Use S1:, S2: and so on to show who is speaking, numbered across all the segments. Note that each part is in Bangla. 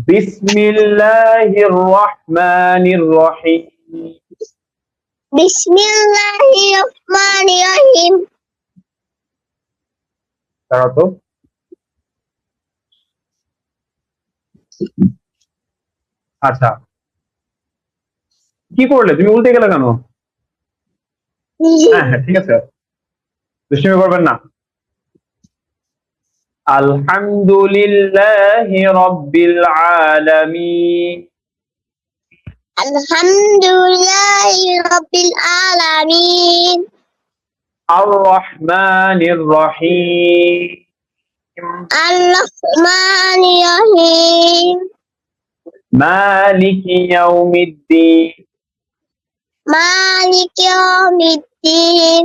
S1: বিসমিল্লাহির রহমানির রহিম।
S2: বিসমিল্লাহির রহমানির রহিম।
S1: তারা তো আচ্ছা, কি করলে তুমি? উল্টে গেলে কেন? হ্যাঁ হ্যাঁ, ঠিক আছে, দুষ্টুমি করবেন না। আলহামদুলিল্লাহি রাব্বিল আলামিন।
S2: আলহামদুলিল্লাহি রাব্বিল আলামিন।
S1: আর রহমানির রহিম।
S2: আর রহমানির রহিম।
S1: মালিকি ইয়াউমিদ্দিন।
S2: মালিকি ইয়াউমিদ্দিন।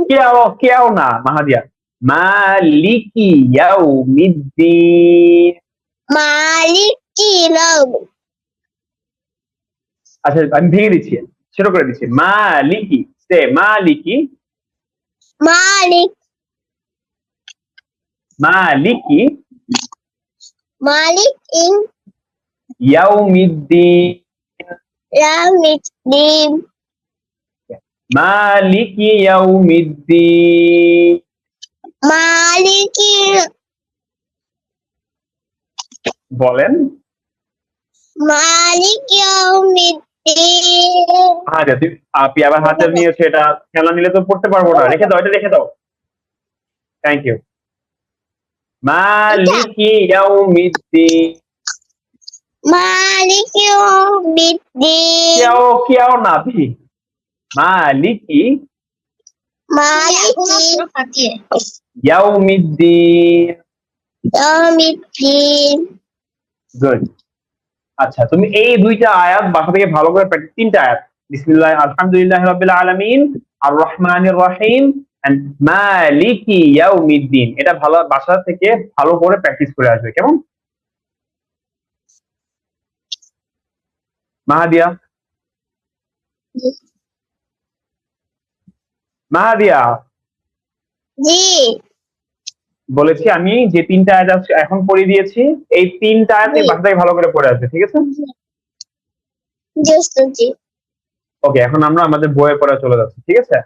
S1: কেউ না মাহাদিয়া, মালিকি ইয়াউমিদ্দিন।
S2: মালিকি ইয়াউমিদ্দিন।
S1: আচ্ছা, আমি ভেঙে দিচ্ছি, ছোট করে দিচ্ছি। মালিকি, সে মালিকি।
S2: মালিক।
S1: মালিকি
S2: মালিক
S1: ইয়াউমিদ্দিন।
S2: ইয়াউমিদ্দিন।
S1: মালিকি ইয়াউমিদ্দিন।
S2: মালিকি
S1: বলেন।
S2: মালিকি ইয়াউমিদ্দিন।
S1: আচ্ছা, আপনি আবার হাতে নিয়েছে, এটা খেলা নিলে তো পড়তে পারবো না। রেখে দাও, এটা রেখে দাও। Thank you. মালিকি ইয়াউমিদ্দিন।
S2: মালিকি ইয়াউমিদ্দিন।
S1: কেউ না আপনি। মালিকি
S2: মালিকি
S1: ইয়াউমিদ্দিন।
S2: ইয়াউমিদ্দিন।
S1: গুড। আচ্ছা, তুমি এই দুইটা আয়াত বাসা থেকে ভালো করে প্র্যাকটিস, তিনটা আয়াত, বিসমিল্লাহ, আলহামদুলিল্লাহ রাব্বিল আলামিন, আর রহমানির রহিম, এন্ড মালিকি ইয়াউমিদ্দিন, এটা ভালো বাসা থেকে ভালো করে প্র্যাকটিস করে আসবে। কেমন মাহাদিয়া? মাহাদিয়া,
S2: জি
S1: বলেছি আমি যে তিনটা আয়াত এখন পড়ে দিয়েছি, এই তিনটা আয়াত বাসা থেকে ভালো করে পড়ে আসবে, ঠিক আছে?
S2: জি।
S1: ওকে, এখন আমরা আমাদের বইয়ে পড়া চলে যাচ্ছি, ঠিক আছে?